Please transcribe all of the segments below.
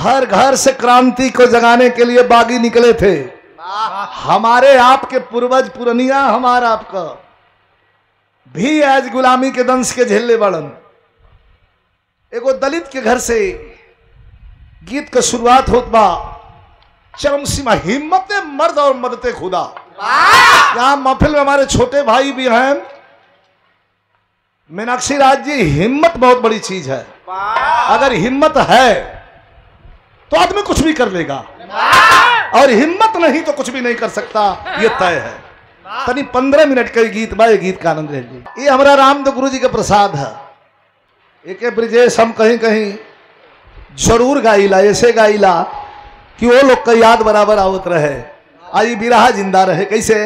घर घर से क्रांति को जगाने के लिए बागी निकले थे। हमारे आपके पूर्वज पुरनिया हमारा आपका भी आज गुलामी के दंश के झेले बड़न। एगो दलित के घर से गीत का शुरुआत होत बा, चरम सीमा हिम्मत मर्द और मदते खुदा। यहाँ महफिल में हमारे छोटे भाई भी हैं। मीनाक्षी राज जी, हिम्मत बहुत बड़ी चीज है। अगर हिम्मत है तो आदमी कुछ भी कर लेगा, और हिम्मत नहीं तो कुछ भी नहीं कर सकता, ये तय है। तनी 15 मिनट का गीत बा, ये गीत का आनंद लीजिए। ये हमारा रामदेव गुरु जी का प्रसाद है। एक ब्रिजेश हम कहीं कहीं जरूर गाइला, ऐसे गाइला कि वो लोग का याद बराबर आवत रहे, आई बिरहा जिंदा रहे। कैसे?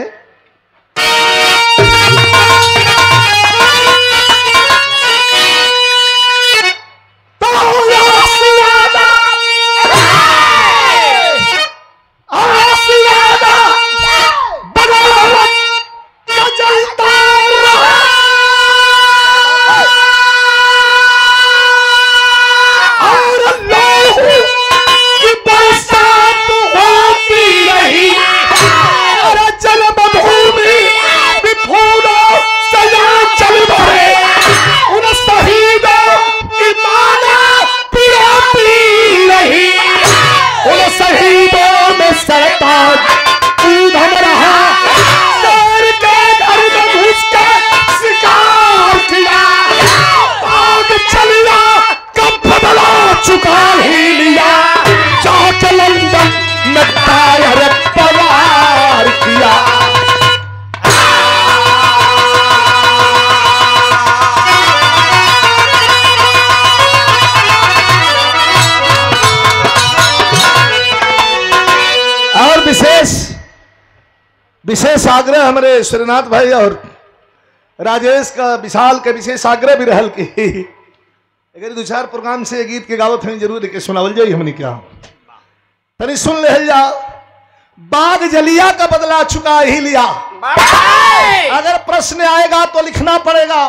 विशेष आग्रह हमारे श्रीनाथ भाई और राजेश का विशाल के विशेष आग्रह भी रहल की अगर 2-4 प्रोग्राम से गीत के गावत हैं जरूर के सुनावल जाइए। हमने क्या तनी सुन ले जा। बाग जलिया का बदला चुका ही लिया। अगर प्रश्न आएगा तो लिखना पड़ेगा,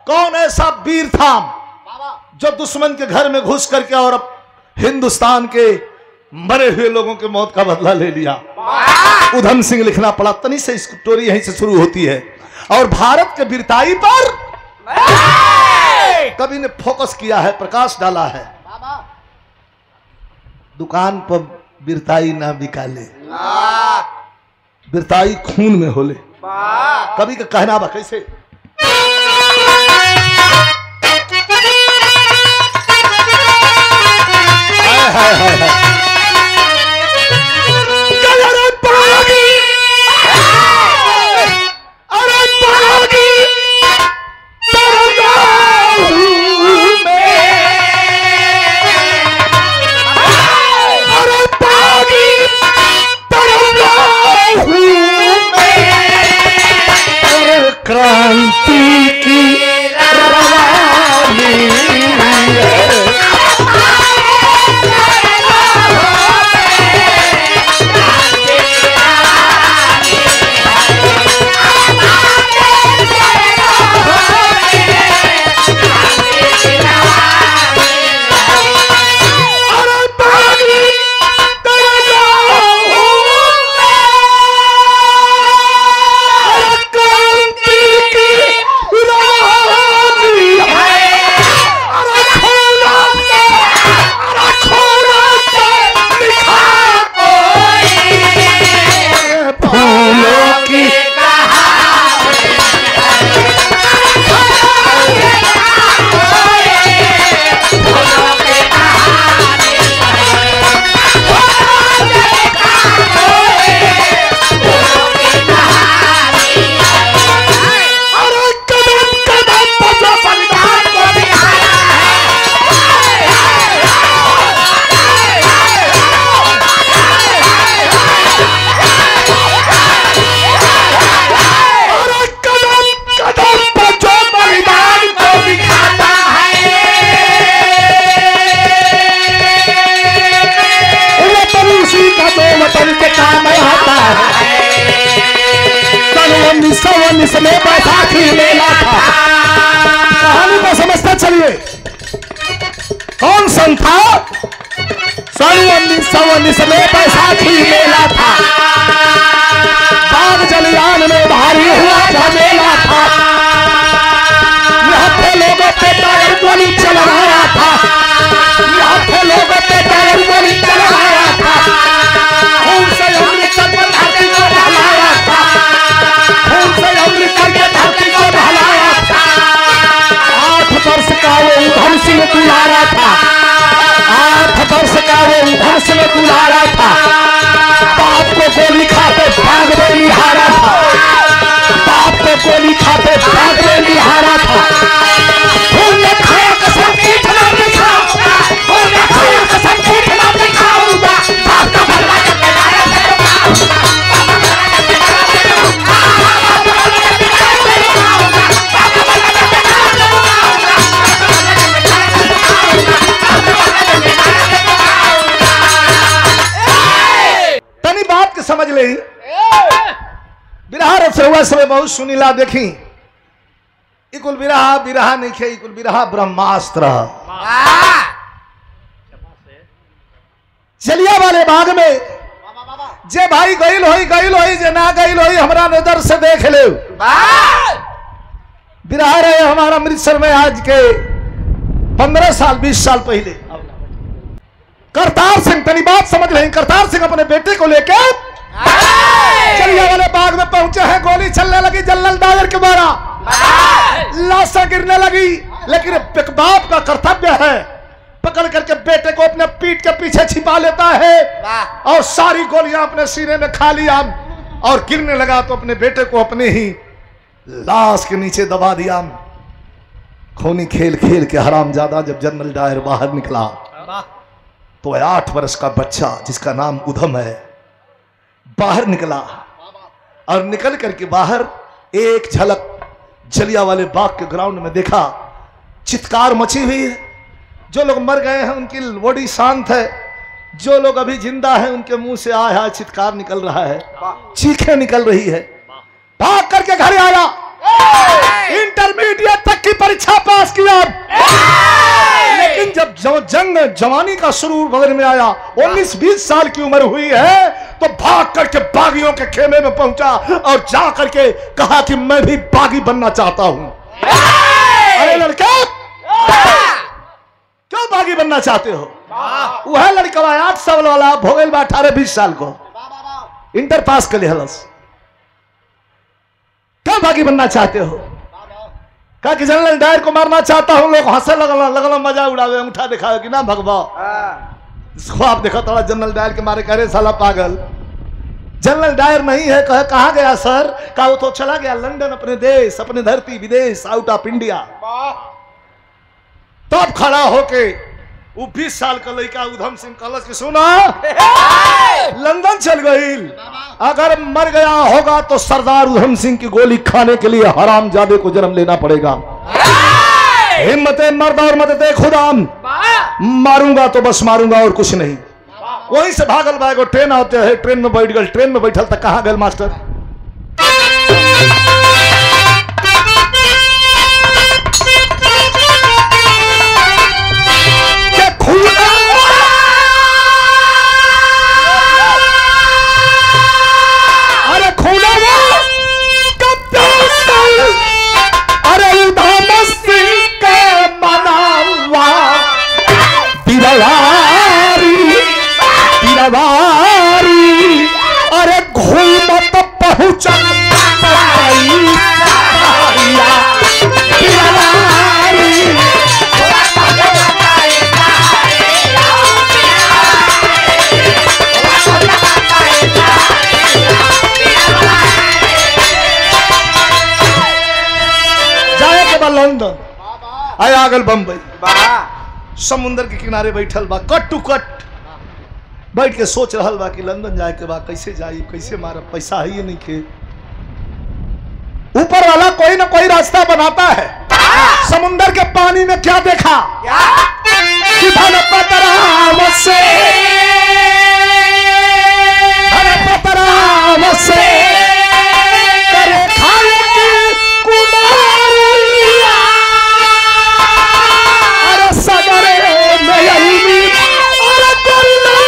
कौन ऐसा वीर था जो दुश्मन के घर में घुस करके और हिंदुस्तान के मरे हुए लोगों के मौत का बदला ले लिया। उधम सिंह लिखना पड़ा। तनी से स्टोरी यहीं से शुरू होती है और भारत के वीरताई पर कवि ने फोकस किया है, प्रकाश डाला है। दुकान पर वीरताई ना बिकाले, वीरताई खून में होले। कवि का कहना बा कैसे? हाय हाय हाय हाय। क्रांति की रवानी में बैसाखी मेला था। कहानी को समझते चलिए। कौन सन था? सन 1919 में बैसाखी मेला था, बाग जलियान में भारी हुआ झमेला था, यहाँ पे लोगों पे टायर गोली चल रहा था, यहाँ पे लोगों पे टायर गोली चल रहा था, खून से अमृतसर के धरती को बहलाया था, खून से अमृतसर के धरती को बहलाया था। 8 वर्ष का वो उधम सिंह दुलारा था, 8 वर्ष का वो उधम सिंह दुलारा था, बाप को गोली खाते भाग में निहारा था, बाप को गोली खाते भाग में निहारा था। तुमने खाया कसम पीठ ना दिखाऊंगा, तुमने खाया कसम पीठ ना दिखाऊंगा, बाप का भला करके लाया तेरे बाप। तनी बात के समझ ले। बिरहा रच हुआ समय बहुत सुनीला देखी, इकुल बिरहा बिरहा नहीं खे, इकुल बिरहा ब्रह्मास्त्र। जलिया वाले बाग में जे भाई गईल होई जे ना गईल होई हमरा नजर से देख ले। बिरहा रहे हमारा अमृतसर में आज के 15 साल 20 साल पहले करतार सिंह, तनी बात समझ रहे, करतार सिंह अपने बेटे को लेके जलिया वाले बाग में पहुंचे हैं। गोली चलने लगी, जनरल डायर के द्वारा लाशें गिरने लगी, लेकिन बाप का कर्तव्य है पकड़ करके बेटे को अपने पीठ के पीछे छिपा लेता है और सारी गोलियां अपने सीने में खा लिया और गिरने लगा तो अपने बेटे को अपने ही लाश के नीचे दबा दिया। खूनी खेल खेल के हरामजादा जब जनरल डायर बाहर निकला तो 8 वर्ष का बच्चा जिसका नाम उधम है बाहर निकला और निकल करके बाहर एक झलक जलिया वाले बाग के ग्राउंड में देखा, चित्कार मची हुई है। जो लोग मर गए हैं उनकी बॉडी शांत है, जो लोग अभी जिंदा हैं उनके मुंह से आया चित्कार निकल रहा है, चीखें निकल रही है। भाग करके घर आया, इंटरमीडिएट तक की परीक्षा पास किया, लेकिन जब जंग जवानी का सुरूर बदन में आया, 19-20 साल की उम्र हुई है, तो भाग करके बागियों के खेमे में पहुंचा और जा करके कहा कि मैं भी बागी बनना चाहता हूं। अरे लड़के क्यों बागी बनना चाहते हो? वह लड़का 8 साल वाला भोगल 18-20 साल को इंटर पास कर लिया, क्यों बागी बनना चाहते हो? कहा कि जनरल डायर को मारना चाहता हूं। लोग हंसे लगल मजा उड़ावे, अंगूठा दिखावे कि ना भगवा। ख्वाब देखा थोड़ा जनरल डायर के मारे, करे साला पागल जनरल डायर नहीं है। कहे कहां गया सर? कहा वो तो चला गया लंदन, अपने देश, अपने धरती विदेश, आउट ऑफ इंडिया। तब खड़ा होके वो 20 साल का लड़का उधम सिंह कलश की सुना लंदन चल गई, अगर मर गया होगा तो सरदार उधम सिंह की गोली खाने के लिए हरामजादे को जन्म लेना पड़ेगा। हिम्मते मर्द और मददे खुदा, मारूंगा तो बस मारूंगा और कुछ नहीं। वहीं से भागल भागो, ट्रेन आते है, ट्रेन में बैठ गल, ट्रेन में बैठल तक कहां गए मास्टर? अरे खूना अरे उधम सिंह के मनावा पिरवारी, अरे घूमत पहुंचा लंदन आया, आगल बम्बई, समुंदर के किनारे बैठल बा, कट टू कट बैठ के सोच रहल बा कि लंदन जाए के बाद कैसे जाई, कैसे मारब, पैसा है ये नहीं के। ऊपर वाला कोई ना कोई रास्ता बनाता है। समुंदर के पानी में क्या देखा कि पतराव से करे खाए की कुमारिया, अरे सगरे में अरे गोरिल्ला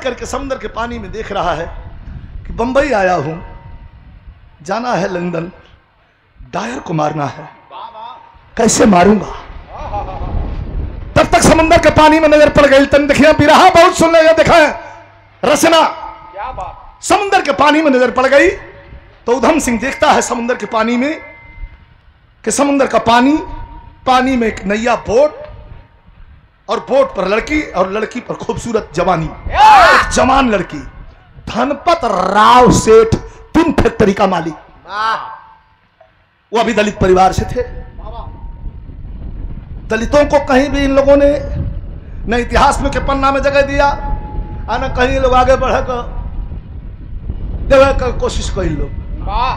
करके समुद्र के पानी में देख रहा है कि बंबई आया हूं, जाना है लंदन, डायर को मारना है, कैसे मारूंगा। तब तक समुद्र के पानी में नजर पड़ गई। तन देखिए बिरहा बहुत सुन ले, देखा रचना समुद्र के पानी में नजर पड़ गई। तो उधम सिंह देखता है समुद्र के पानी में कि समुद्र का पानी में एक नैया बोट, और बोट पर लड़की, और लड़की पर खूबसूरत जवानी, एक जवान लड़की, धनपत राव सेठ 3 फैक्ट्री का मालिक। वो अभी दलित परिवार से थे। दलितों को कहीं भी इन लोगों ने न इतिहास में के पन्ना में जगह दिया, न कहीं लोग आगे बढ़े का कोशिश कर, लोग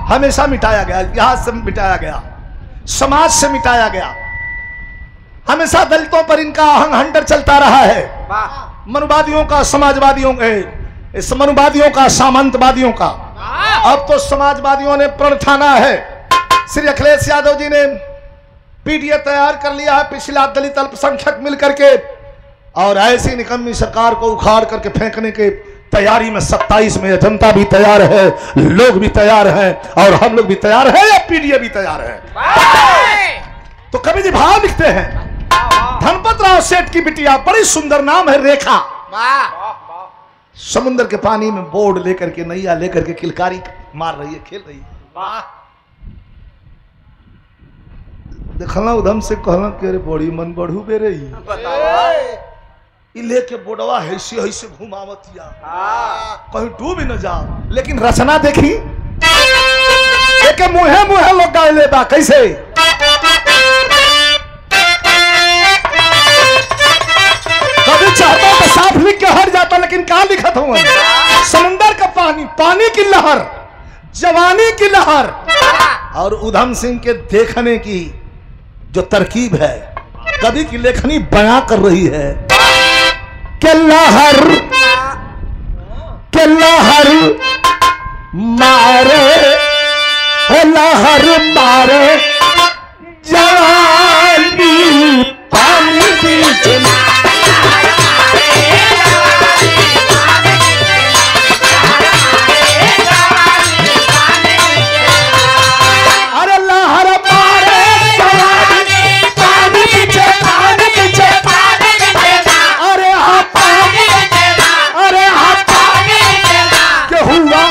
हमेशा मिटाया गया, इतिहास से मिटाया गया, समाज से मिटाया गया। हमेशा दलितों पर इनका हंटर चलता रहा है, मनुवादियों का, समाजवादियों के, मनुवादियों का, सामंतवादियों का। अब तो समाजवादियों ने प्रण ठाना है। श्री अखिलेश यादव जी ने पीडीए तैयार कर लिया है, पिछला दलित अल्पसंख्यक मिलकर के, और ऐसी निकम्मी सरकार को उखाड़ करके फेंकने के तैयारी में 27 में जनता भी तैयार है, लोग भी तैयार हैं, और हम लोग भी तैयार हैं, या पीडीए भी तैयार है। तो कवि जी भाव लिखते हैं, धनपत राव सेठ की बिटिया, बड़ी सुंदर नाम है रेखा, समुद्र के पानी में बोर्ड लेकर के, नैया लेकर के किलकारी मार रही है, खेल रही है। देखना उधम से कहना कि अरे बड़ी मन बढ़ू बे रही, लेके बोडवा हैसे हैसे घुमावतिया, कहीं डूब ही न जाओ। लेकिन रचना देखी, एक मुहे मुहे लोग गाय ले बा, कैसे कभी चाहता तो साफ लिख के हट जाता, लेकिन कहा लिखा था समुंदर का पानी, पानी की लहर, जवानी की लहर, और उधम सिंह के देखने की जो तरकीब है, कवि की लेखनी बयां कर रही है के लहर मारे, लहर मारे जवानी पानी बीच में। अरे लहर मारे जवानी पानी पीछे, पानी पीछे, अरे हाँ पानी, अरे हाँ के हुआ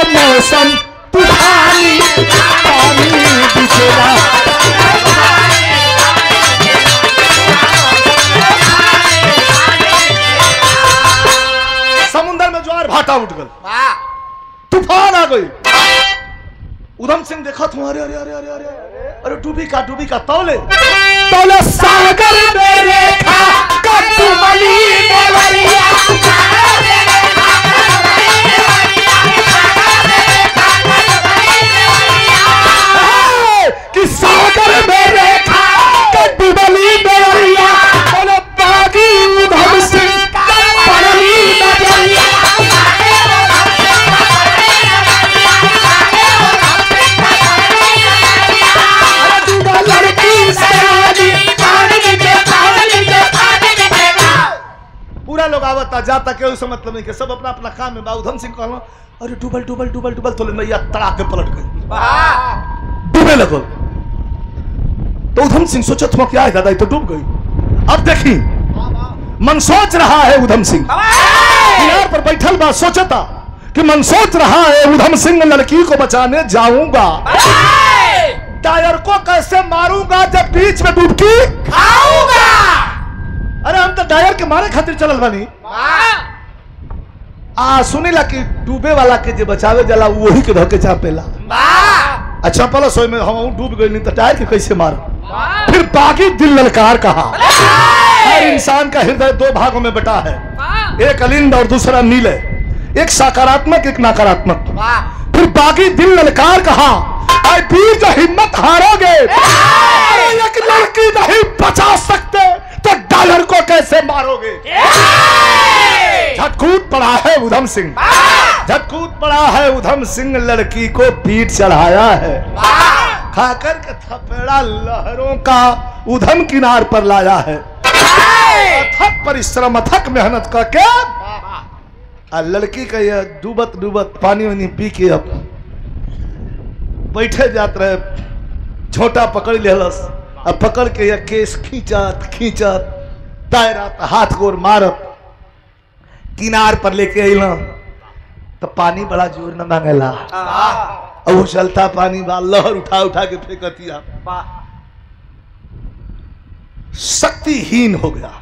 मौसम तूफानी, पानी बिछेरा। समुद्र में ज्वार भाटा उठ गल, तूफान आ गई। उधम सिंह देखा तुम्हारे, अरे अरे अरे अरे अरे डूबी का तौले सागर में रेखा कटुमली देवरिया, कि सागर में रेखा कटुमली देवरिया, बोले बागी उधम सिंह पड़ली नजरिया। पूरा लोग आवता जाता के उसे मतलब नहीं, कि सब अपना अपना काम में। उधम सिंह कहना अरे डूबल डूबल डूबल डूबल, तो नैया तड़ा के पलट गई, डूबे लगो। तो उधम सिंह सोचा तुम क्या है दादा, तो डूब गई। अब देखी मन सोच रहा है उधम सिंह, किनार पर बैठल बा, सोचता कि मन सोच रहा है उधम सिंह, लड़की को बचाने जाऊंगा, टायर को कैसे मारूंगा जब बीच में डुबकी खाऊंगा। अरे हम तो टायर के मारे खातिर चलल बानी। सुनीला कि डूबे वाला के जे बचावे जला वही के धके चापेला। अच्छा पला सोई में हम डूब गए, नहीं तो टायर के कैसे मारो। फिर बागी दिल ललकार कहा। हर इंसान का हृदय 2 भागों में बटा है, एक अलिंद और दूसरा नीले, एक सकारात्मक एक नकारात्मक। फिर बागी दिल ललकार कहा, आई वीर जो हिम्मत हारोगे, एक लड़की नहीं बचा सकते तो डॉलर को कैसे मारोगे। झटकूट पड़ा है उधम सिंह, झटकूट पड़ा है उधम सिंह, लड़की को पीठ चढ़ाया है, खाकर के थपेड़ा लहरों का उधम किनार पर लाया है। अथक परिश्रम अथक मेहनत करके आ लड़की का ये डूबत डूबत पानी वानी पी के अब बैठे जात रहे, झोटा पकड़ लेलस, अब पकड़ के ये केस खींचत खींचत तैरत हाथ गोर मारत किनार पर लेके अला तो पानी बड़ा जोर न मांगेला, और वो चलता पानी बा लहर उठा उठा के फेंकतिया, शक्तिहीन हो गया।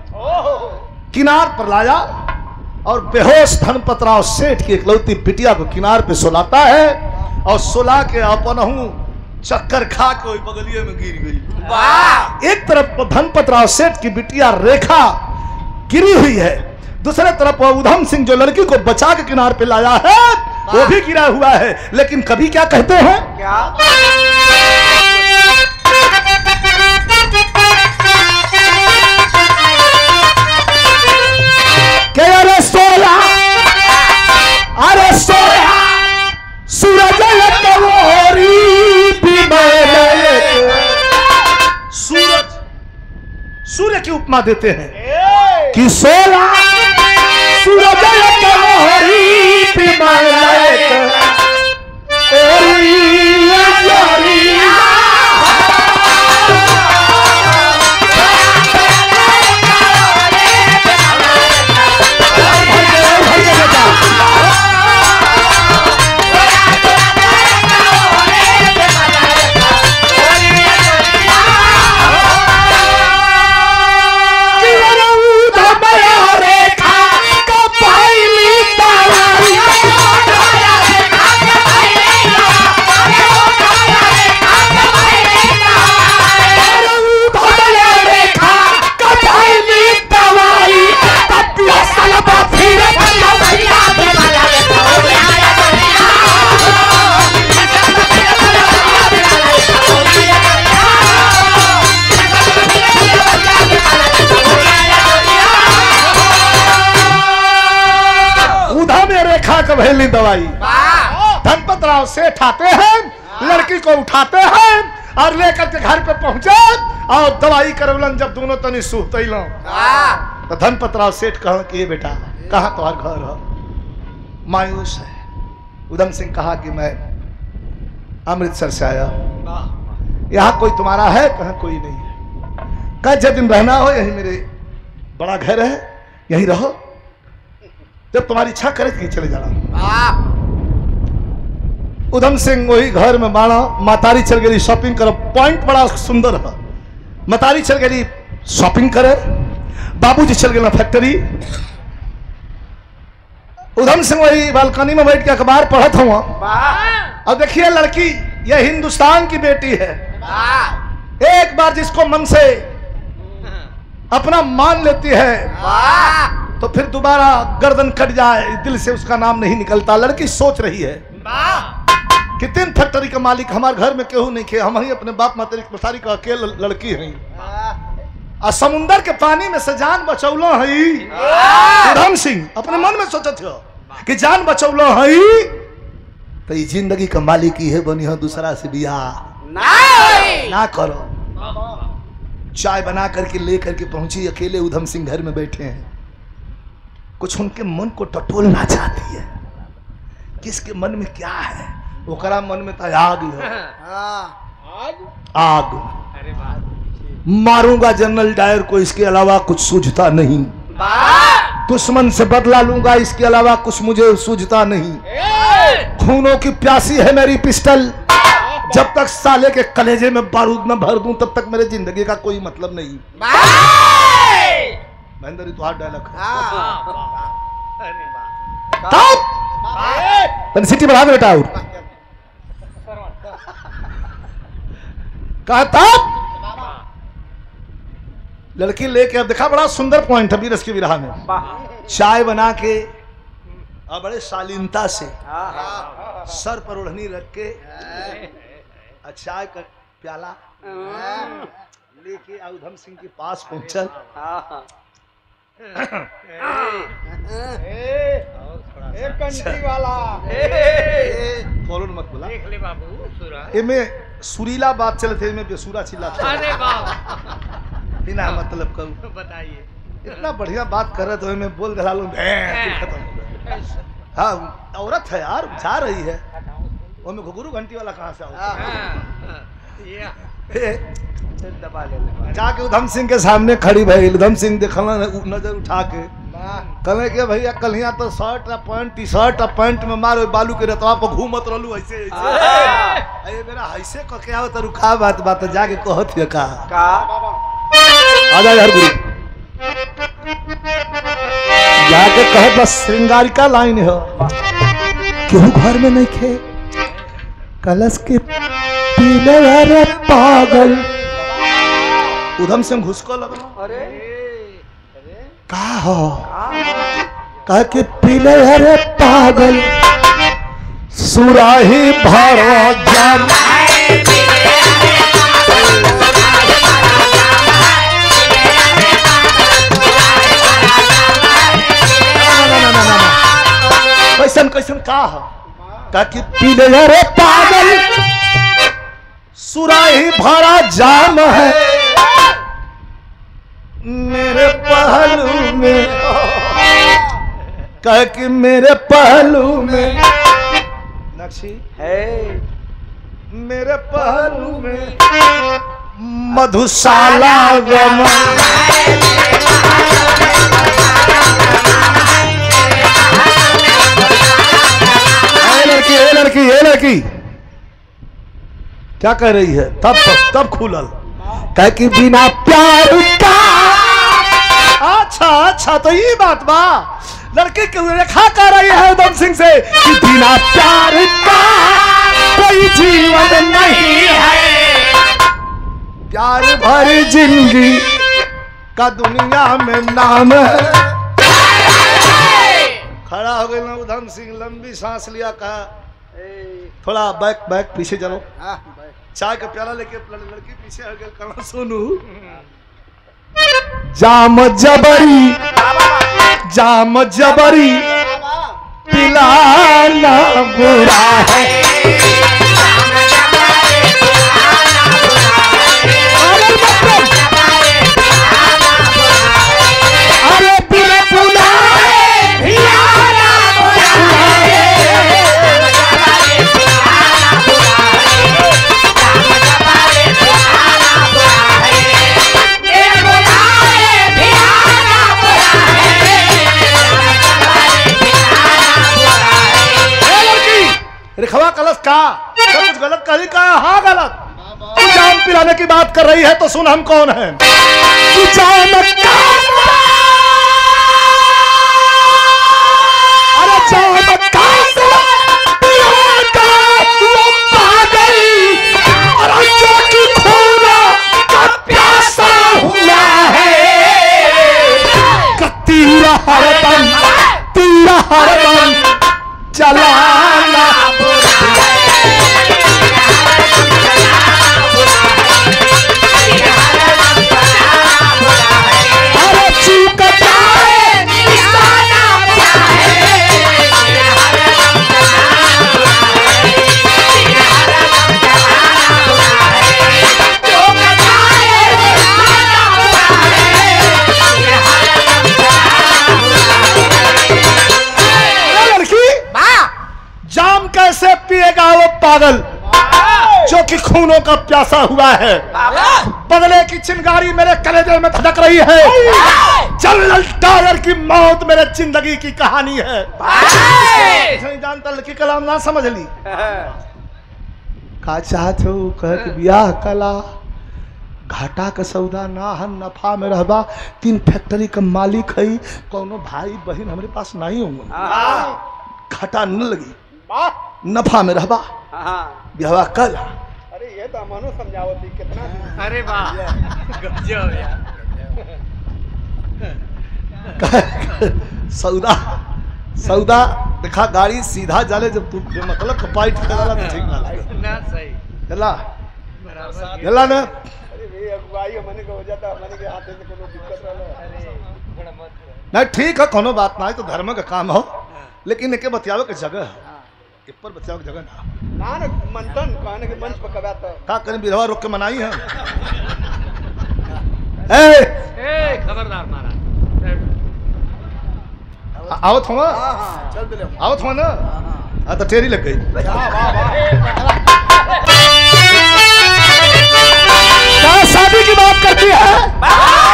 किनार पर लाया और बेहोश धनपतराव सेठ की इकलौती बिटिया को किनार पे सुलाता है, और सुला के अपनहू चक्कर खा के वही बगलिए में गिर गई। एक तरफ धनपतराव सेठ की बिटिया रेखा गिरी हुई है, दूसरे तरफ उधम सिंह जो लड़की को बचा के किनार पे लाया है वो भी गिरा हुआ है। लेकिन कभी क्या कहते हैं, क्या अरे सोया सूरज सूर्य की उपमा देते हैं कि सोया सूरज पहली दवाई धनपतराव सेठ आते हैं, लड़की को उठाते हैं और लेकर के घर पे पहुंचे और दवाई करवलन। जब दोनों तनी सूहते तो धनपतराव सेठ कहा कि ये बेटा कहाँ तुम्हारा घर है? मायूस है। उधम सिंह कहा कि मैं अमृतसर से आया, यहाँ कोई तुम्हारा है? कहा कोई नहीं है। कहा जब दिन रहना हो यही मेरे बड़ा घर है, यही रहो, जब तुम्हारी इच्छा करे कहीं चले जाना। उधम सिंह वही घर में बाड़ा, मातारी चल गई शॉपिंग कर, पॉइंट बड़ा सुंदर है। मातारी चल गई शॉपिंग करे, बाबूजी चल गए फैक्ट्री। उधम सिंह वही बालकनी में बैठ के अखबार पढ़त हुआ। अब देखिए लड़की यह हिंदुस्तान की बेटी है, एक बार जिसको मन से अपना मान लेती है तो फिर दोबारा गर्दन कट जाए दिल से उसका नाम नहीं निकलता। लड़की सोच रही है कि 3 फैक्ट्री का मालिक हमारे घर में केहू नहीं खे, हम ही अपने बाप माता की का अकेले लड़की है, और समुंदर के पानी में से जान बचौलो है। उधम सिंह अपने मन में सोचत हो कि जान बचौलो है तो ये जिंदगी का मालिक ही है, बनी हो दूसरा से बियाह ना करो। चाय बना करके लेकर के पहुंची, अकेले उधम सिंह घर में बैठे हैं। कुछ उनके मन को टटोलना चाहती है, किसके मन में क्या है? ओकरा मन में था आग आग, मारूंगा जनरल डायर को, इसके अलावा कुछ सूझता नहीं। दुश्मन से बदला लूंगा, इसके अलावा कुछ मुझे सूझता नहीं। खूनों की प्यासी है मेरी पिस्टल, जब तक साले के कलेजे में बारूद न भर दूं तब तक मेरे जिंदगी का कोई मतलब नहीं। महेंद्र तो हाथ डायलॉग है, सिटी बढ़ा दे बेटा। और कहा तब लड़की लेके, अब देखा बड़ा सुंदर पॉइंट है बीरस की विरहा में। चाय बना के और बड़े शालीनता से सर पर ओढ़नी रख के चाय का प्याला लेके उधम सिंह के पास पहुंचल। मत बोला, देख ले बाबू, इनमें सुरीला बात चले थे, इनमें बेसुरा चिल्ला था। बिना मतलब करूं बताइए, इतना बढ़िया बात कर रहे तो मैं बोल दिला लूं खत्म हो गया। हाँ औरत है यार, जा रही है वो में घुघरू घंटी वाला कहाँ से आओ। दबा ले जाके उधम सिंह के सामने खड़ी भाई, उधम सिंह देखला नजर उठा के कहले कि भैया कल यहाँ तो शर्ट आ पैंट टी शर्ट आ पैंट में मारो बालू के रतवा पर घूमत रहलू ऐसे ऐसे अरे मेरा ऐसे क के आओ तो रुखा बात बात जाके कहत है का आ जा यार गुरु जाके कहे बस श्रृंगारिका लाइन है क्यों घर में नहीं खे कलश के पीले अरे पागल उधम सिंह घुसको लगना अरे का हो कह के पीले अरे पागल सुराही भरो जान कैसन कैसन का हो कह के पीले अरे पागल सुराही भरा जाम है मेरे पहलू में कह कि मेरे पहलू में नक्शी है मेरे पहलू में मधुशाला ये लड़की क्या कह रही है तब खुलल कह कि बिना प्यार का अच्छा तो ये बात बा लड़की की रेखा कर रही है उधम सिंह से कि बिना प्यार का कोई जीवन नहीं है प्यार भरी जिंदगी का दुनिया में नाम है खड़ा हो गया उधम सिंह लंबी सांस लिया कहा थोड़ा बैक पीछे चलो चाय का प्याला लेके लड़की पीछे हट गई कहना सुनू जाम जबरी पिलाना बुरा है अरे बुरा रिखवा कलश का सब कुछ गलत कही का हाँ गलत तू जाम पिलाने की बात कर रही है तो सुन हम कौन है तू जाम अरे जाम प्यासा हुआ है तीरा हरदम चलाना अरे चूक जाए जाम कैसे पिएगा वो पागल जो कि खूनों का प्यासा हुआ है बगले की चिंगारी मेरे कलेजे में धड़क रही है जनरल डायर की मौत मेरे जिंदगी की कहानी है नहीं जानता लड़की कलाम ना समझ ली का चाहत हो कह के ब्याह कला घाटा का सौदा ना हम नफा में रहबा 3 फैक्ट्री का मालिक है कोनो भाई बहन हमारे पास नहीं होंगे घाटा न लगी नफा में रहबा ब्याह कल अरे ये तो मनो समझावती कितना अरे वाह गजब यार सौदा देखा गाड़ी सीधा जाले जब तू मतलब कपाइट कराला तो ठीक ना लगे ना सही चला बराबर चला ना अरे ये अगुवाई मने को हो जाता मने के हाथ से कोनो दिक्कत रहला अरे थोड़ा मत नहीं ठीक है कोनो बात ना है तो धर्म का काम हो लेकिन इनके बतियावे के जगह है ऊपर बतियावे की जगह ना ना मंथन कहने के मंच पर कबा तो का करें बिरवा रोक के मनाई है ए ए खबरदार महाराज आवत हुआ चल दिले आवत हुआ ना। हाँ तो टेरी लग गई। क्या शादी की बात करती है?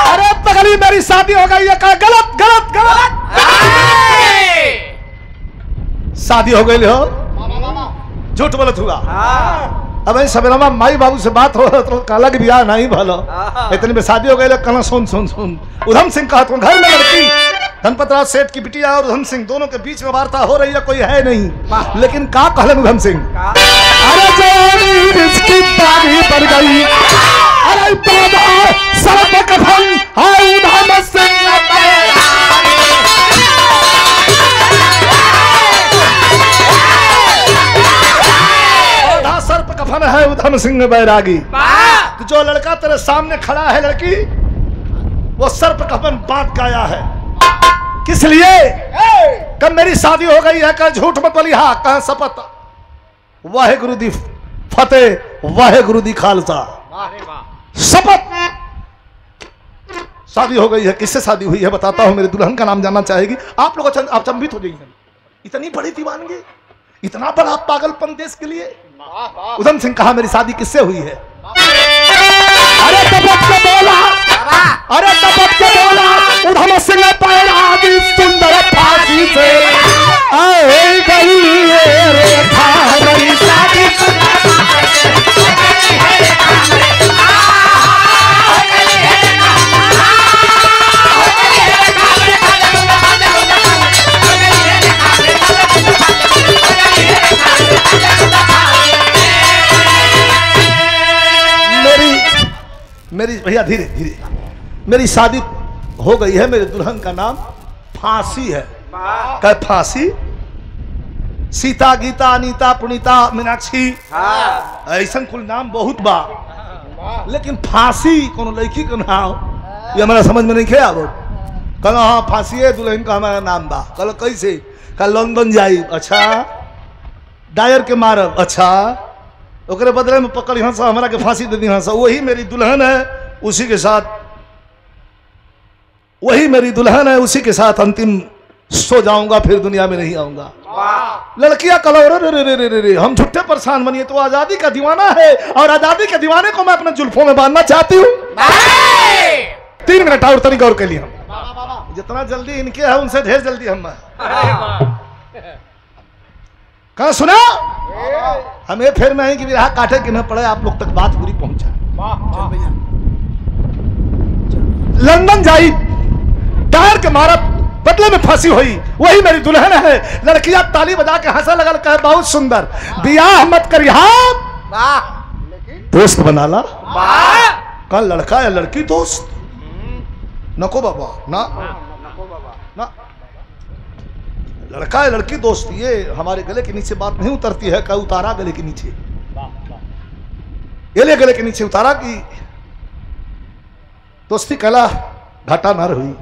अरे तगली मेरी शादी हो गई है। कहा गलत गलत गलत। शादी हो गई हो झूठ बोलत हुआ। अब सवेरा माई बाबू से बात हो तो काला की ब्याह नहीं भलो इतने में शादी हो गई। कहना सुन सुन सुन उधम सिंह कहा तुम घर में लड़की धनपतराज सेठ की बिटिया और उधम सिंह दोनों के बीच में वार्ता हो रही है, कोई है नहीं। लेकिन का कहलन उधम सिंह? अरे जवानी इसकी बारी बढ़ गई। अरे बाबा सर्प कफन है उधम सिंह सर्प कफन है उधम सिंह बैरागी। तो जो लड़का तेरे सामने खड़ा है लड़की वो सर्प कफन बांध का आया है। किस लिए? कब मेरी शादी हो गई है? कह झूठ मत बोली। हाँ कह शपथ। वाहे गुरु दी फतेह वाहे गुरु दी खालसा। शपथ शादी हो गई है। किससे शादी हुई है बताता हूं। मेरे दुल्हन का नाम जानना चाहेगी आप लोग। अचंभित हो जाएंगे। इतनी बड़ी दीवानगी इतना बड़ा पागलपन देश के लिए। उधम सिंह कहा मेरी शादी किससे हुई है? अरे तपक के बोला। अरे तपक के बोला उधम सिंह बैरागी सुंदर फांसी से आए गई रेखा मेरी शादी। मेरी भैया धीरे धीरे मेरी शादी हो गई है। मेरे दुल्हन का नाम फांसी है। क्या फांसी? सीता गीता अनीता पुनीता मीनाक्षी ऐसा कुल नाम बहुत बा। लेकिन फांसी कोनो लड़की का नाम ये हमारा समझ में नहीं खे। कल हाँ फांसी है दुल्हन का हमारा नाम बा। कल कैसे? कल लंदन जाई। अच्छा डायर के मारब। अच्छा ओकरे बदले में पकड़ यहाँ से हमारा के फांसी दे दी। हाँ वही मेरी दुल्हन है उसी के साथ। वही मेरी दुल्हन है उसी के साथ अंतिम सो जाऊंगा फिर दुनिया में नहीं आऊंगा। लड़कियां कल रे हम झुट्टे परेशान बनिए तो आजादी का दीवाना है और आजादी के दीवाने को मैं अपने जुल्फों में बांधना चाहती हूँ। 3 मिनट और तरीका और के लिए हम जितना जल्दी इनके है उनसे ढेर जल्दी हम कहा सुना। हमें फिर नहीं कि विराह काटे कि न पड़े आप लोग तक बात पूरी पहुंचा। लंदन जाई टायर के मारा बदले में फांसी हुई वही मेरी दुल्हन है। लड़कियां ताली बजा के हंसा लगा कहे बहुत सुंदर बियाह मत करी। हाँ दोस्त बना ला। कल लड़का या लड़की दोस्त नको बाबा ना ना लड़का या लड़की दोस्त ये हमारे गले के नीचे बात नहीं उतरती है। क्या उतारा गले के नीचे? ये ले गले के नीचे उतारा कि दोस्ती कहला घाटा ना रही।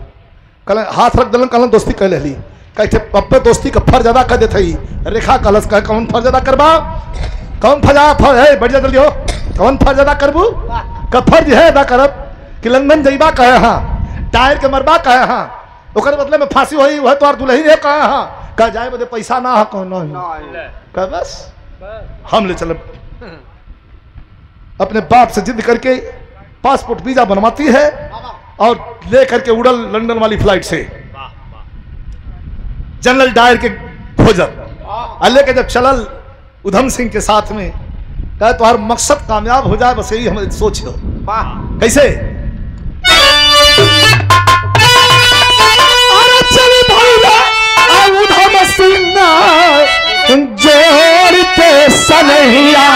कल हाथ रख दलन कल दोस्ती कह ली। कहते पप्पे दोस्ती का फर्ज अदा कर देते ही रेखा कलश कह कौन फर्ज अदा करबा? कौन फर्ज है बढ़ जा जल्दी हो। कौन फर्ज अदा करबू? का फर्ज है अदा करब कि लंदन जइबा कहे। हाँ टायर के मरबा कहे। हाँ ओकर बदले में फांसी हुई वह तो दुल्हन है कहे। हाँ कह जाए बदे पैसा ना है कौन कह बस हम ले चल। अपने बाप से जिद करके पासपोर्ट वीजा बनवाती है और ले करके उड़ल लंदन वाली फ्लाइट से जनरल डायर के खोजत लेके जब चलल उधम सिंह के साथ में कहे तुम्हारा मकसद कामयाब हो जाए बस यही हमें सोचो। कैसे? अरे चल भैया उधम सिंह जोड़ के सनहिया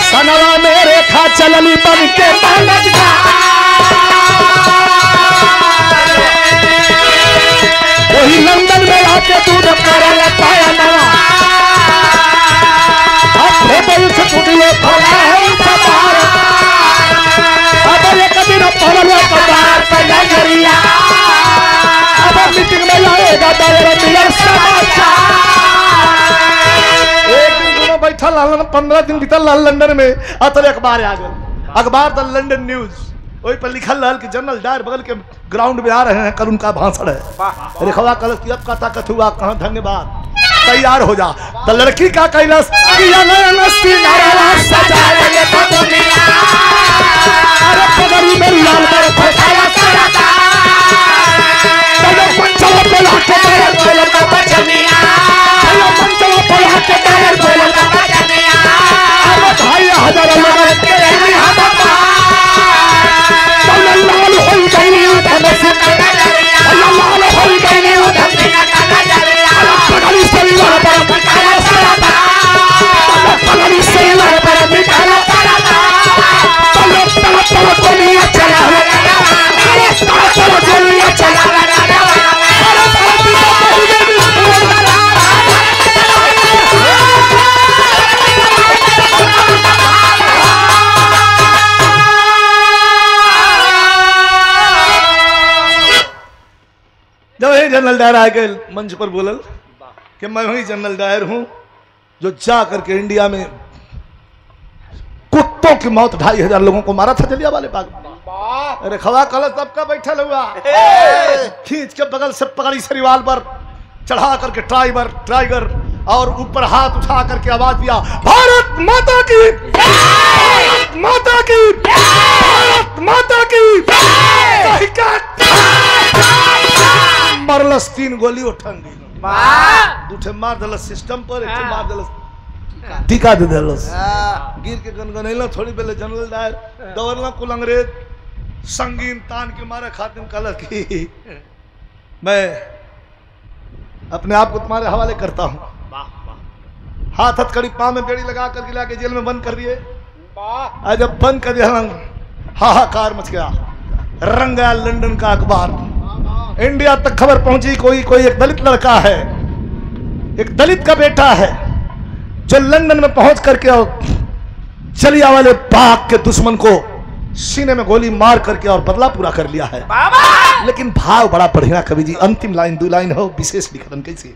सनवा मेरे खा चलनी बन के वही लंदन में आके दूध कर पाया नवा से टूटिए फला है अब एक दिन पड़ल कबार पर नजरिया अब मीटिंग में लाएगा दौड़ समाचार। एक दिन दोनों बैठा 15 दिन बीतल लंदन में अतल अखबार आ गए। अखबार द लंदन न्यूज वही पर लिखल रहल कि जनरल डायर बगल के ग्राउंड में आ रहे हैं, कल उनका भाषण है। रेखवा कल की अब कथा कथुआ कहाँ, धन्यवाद, तैयार हो जा। तो लड़की का कैलाश जनरल डायर आ गए मंच पर बोलल कि मैं वही जनरल डायर हूं जो जा करके इंडिया में कुत्तों की मौत 2500 लोगों को मारा था जलियांवाले बाग में। अरे खवा कलश सबका बैठल हुआ, खींच के बगल से पकड़ी सरिवाल पर चढ़ा करके टाइगर और ऊपर हाथ उठा करके आवाज दिया, भारत माता की, भारत माता की, भारत माता की। मरलस 3 गोली उठंगी, दूठे मार दलस सिस्टम पर, एक मार दलस टीका दे दलस, गिर के गनगनैला थोड़ी पहले जनरल डायर दौड़ला कुल अंग्रेज संगीन तान के मारे खातिम कलर की मैं अपने आप को तुम्हारे हवाले करता हूं। हाथ हथकड़ी पांव में बेड़ी लगा कर गिला के जेल में बंद कर दिए। आज जब बंद कर दिया हाहाकार मच गया, रंग गया लंदन का अखबार, इंडिया तक खबर पहुंची कोई एक दलित लड़का है, एक दलित का बेटा है जो लंदन में पहुंच करके और जलियांवाले बाग के दुश्मन को सीने में गोली मार करके और बदला पूरा कर लिया है। लेकिन भाव बड़ा बढ़िया कवि जी, अंतिम लाइन 2 लाइन हो विशेष लिखन कैसे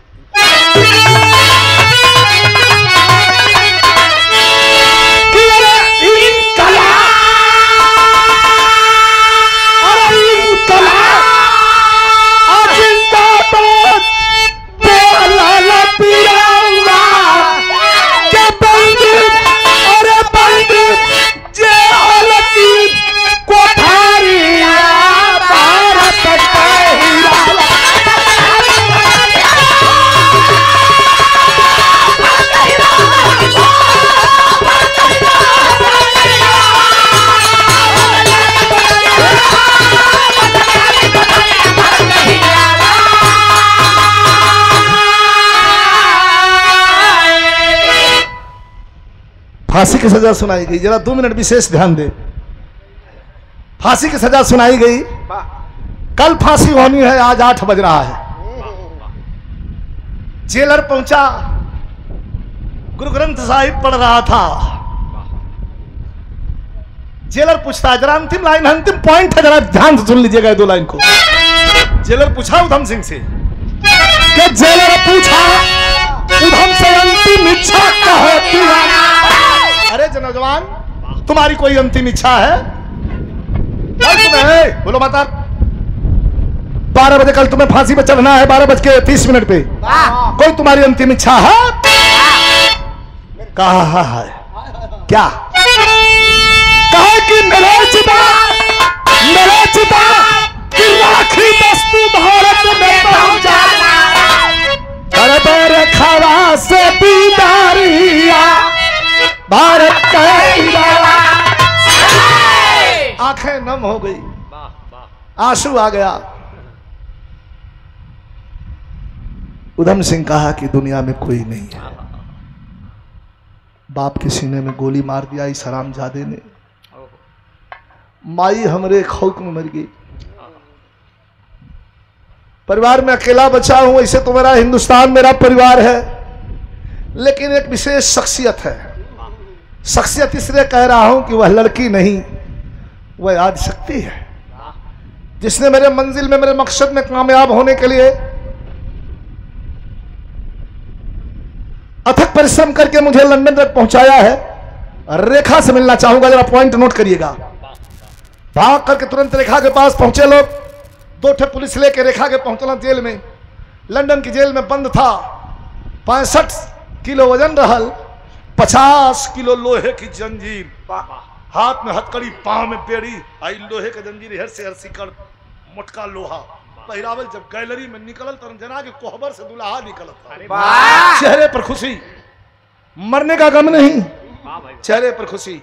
फांसी की सजा सुनाई गई। जरा 2 मिनट विशेष ध्यान दे। फांसी की सजा सुनाई गई, कल फांसी होनी है, आज 8 बज रहा है। जेलर पहुंचा, गुरु ग्रंथ साहिब पढ़ रहा था। जेलर पूछता है, जरा अंतिम लाइन, अंतिम पॉइंट है, जरा ध्यान से सुन लीजिएगा 2 लाइन को। जेलर पूछा उधम सिंह से, कि जेलर पूछा उधम से अंतिम इच्छा क्या है? अरे नौजवान, तुम्हारी कोई अंतिम इच्छा है? कल तुम्हें बोलो माता 12 बजे कल तुम्हें फांसी पे चढ़ना है, 12:30 पे। कोई तुम्हारी अंतिम इच्छा है? कहा है क्या? कहा कि मेरे चिता की राखी वस्तु भारत में पहुंचाना, कर खवा से बीमारिया भारत का। आंखें नम हो गई, आंसू आ गया। उधम सिंह कहा कि दुनिया में कोई नहीं है। बाप के सीने में गोली मार दिया इस हरामजादे ने। माई हमरे खौफ में मर गई। परिवार में अकेला बचा हूं। ऐसे तो मेरा हिंदुस्तान मेरा परिवार है, लेकिन एक विशेष शख्सियत है। शख्सियत इसलिए कह रहा हूं कि वह लड़की नहीं, वह आदि शक्ति है, जिसने मेरे मंजिल में, मेरे मकसद में कामयाब होने के लिए अथक परिश्रम करके मुझे लंदन तक पहुंचाया है। रेखा से मिलना चाहूंगा, जरा पॉइंट नोट करिएगा। भाग करके तुरंत रेखा के पास पहुंचे लोग। 2 ठे पुलिस लेके रेखा के पहुंचना जेल में। लंदन की जेल में बंद था। 65 किलो वजन रहल, 50 किलो लोहे की जंजीर, हाथ में हथकड़ी, पांव में पेड़ी, आई लोहे के जंजीर, हर से हर सिकड़, मोटका लोहा पहिरावल। जब गैलरी में निकलल तरन जना के कोहबर से दुल्हा निकलत था। चेहरे पर खुशी, मरने का गम नहीं, चेहरे पर खुशी।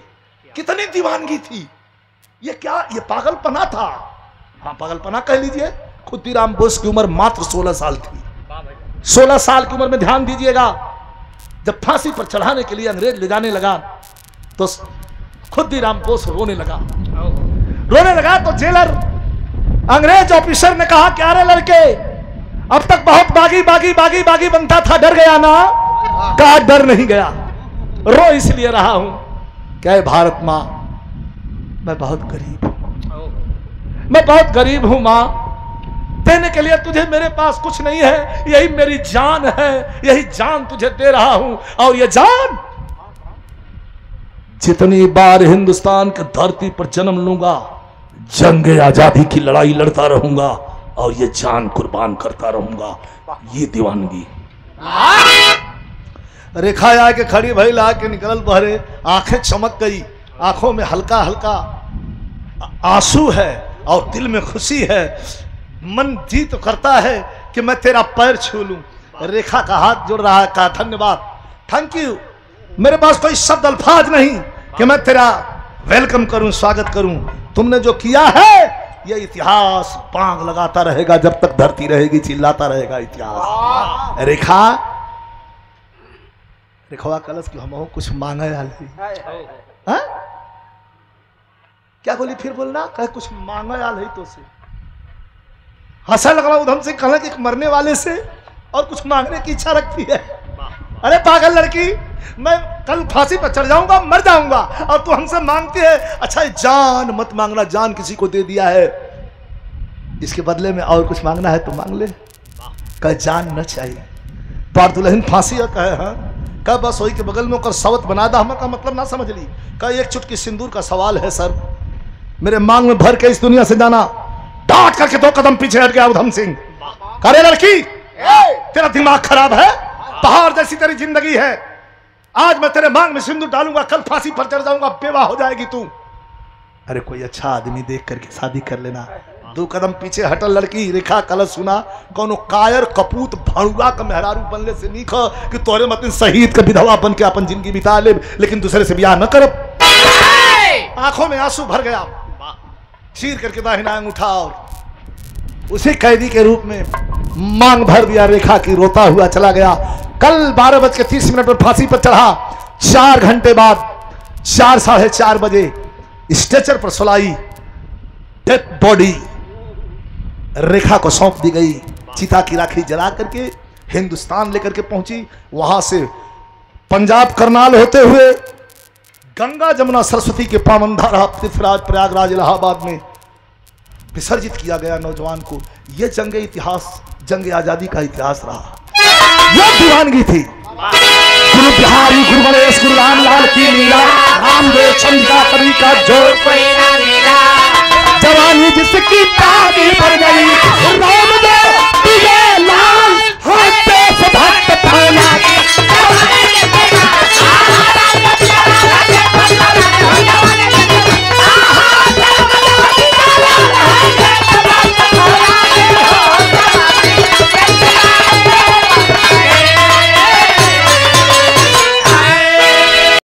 कितनी दीवानगी थी ये, क्या ये पागलपना था? हाँ पागलपना कह लीजिए। खुदीराम बोस की उम्र मात्र 16 साल थी। 16 साल की उम्र में ध्यान दीजिएगा, जब फांसी पर चढ़ाने के लिए अंग्रेज ले जाने लगा तो खुदीराम बोस रोने लगा तो जेलर अंग्रेज ऑफिसर ने कहा, क्या रे लड़के, अब तक बहुत बागी बनता था, डर गया ना? कहा डर नहीं गया, रो इसलिए रहा हूं। क्या भारत मां, मैं बहुत गरीब हूं मां, देने के लिए तुझे मेरे पास कुछ नहीं है, यही मेरी जान है, यही जान तुझे दे रहा हूं। और ये जान, जितनी बार हिंदुस्तान की धरती पर जन्म लूंगा, जंग आजादी की लड़ाई लड़ता रहूंगा और ये जान कुर्बान करता रहूंगा। ये दीवानगी। रेखा आके खड़ी भई, ला के निकलल बहरे, आंखें चमक गई, आंखों में हल्का हल्का आंसू है और दिल में खुशी है। मन जी तो करता है कि मैं तेरा पैर छू लूं। रेखा का हाथ जोड़ रहा है, कहा धन्यवाद, थैंक यू, मेरे पास कोई शब्द अल्फाज नहीं कि मैं तेरा वेलकम करूं, स्वागत करूं। तुमने जो किया है ये इतिहास बांग लगाता रहेगा, जब तक धरती रहेगी चिल्लाता रहेगा इतिहास। रेखा कलश की हम कुछ मांगे हाँ? क्या बोली, फिर बोलना, कहे कुछ मांगा याल है तो से हंसा लगा उधम से, कहना कि मरने वाले से और कुछ मांगने की इच्छा रखती है। अरे पागल लड़की, मैं कल फांसी पर चढ़ जाऊंगा, मर जाऊंगा, और तू हमसे मांगती है। अच्छा जान मत मांगना, जान किसी को दे दिया है, इसके बदले में और कुछ मांगना है तो मांग ले। कहे जान न चाहिए, पार दुल्हन फांसी है, कहे हाँ, कह बस वही के बगल में सवत बना दा, हमें का मतलब ना समझ ली। कह एक चुटकी सिंदूर का सवाल है सर, मेरे मांग में भर के इस दुनिया से जाना। डांट करके 2 कदम पीछे हट गया उधम सिंह। अरे लड़की, तेरा दिमाग खराब है, पहाड़ जैसी तेरी जिंदगी है, आज मैं तेरे मांग में सिंदूर डालूंगा, कल फांसी पर चढ़ जाऊंगा, बेवा हो जाएगी तू। अरे कोई अच्छा आदमी देख करके शादी कर लेना। 2 कदम पीछे हटल लड़की। रेखा कलश सुना, कोनो कायर कपूत भाड़ुआ का मेहरारू बनने से नीक कि तोरे मतलब शहीद का विधवा बन के अपन जिंदगी बिता ले, लेकिन दूसरे से ब्याह न कर। आंखों में आंसू भर गया, चीर करके दाहिना अंग उठा और उसे कैदी के रूप में मांग भर दिया। रेखा की रोता हुआ चला गया। कल 12:30 पर फांसी पर चढ़ा। 4 घंटे बाद 4 साढ़े 4 बजे स्ट्रेचर पर सुलाई डेड बॉडी रेखा को सौंप दी गई। चिता की राखी जला करके हिंदुस्तान लेकर के पहुंची। वहां से पंजाब करनाल होते हुए गंगा जमुना सरस्वती के पावन धारा पृथ्वीराज प्रयागराज इलाहाबाद में विसर्जित किया गया नौजवान को। यह जंग इतिहास, जंग आजादी का इतिहास रहा। यह दीवानगी थी। गुरु बिहारी, गुरु गणेश, गुरु रामलाल की लीला, रामदेव चंद्र का कवि का जोर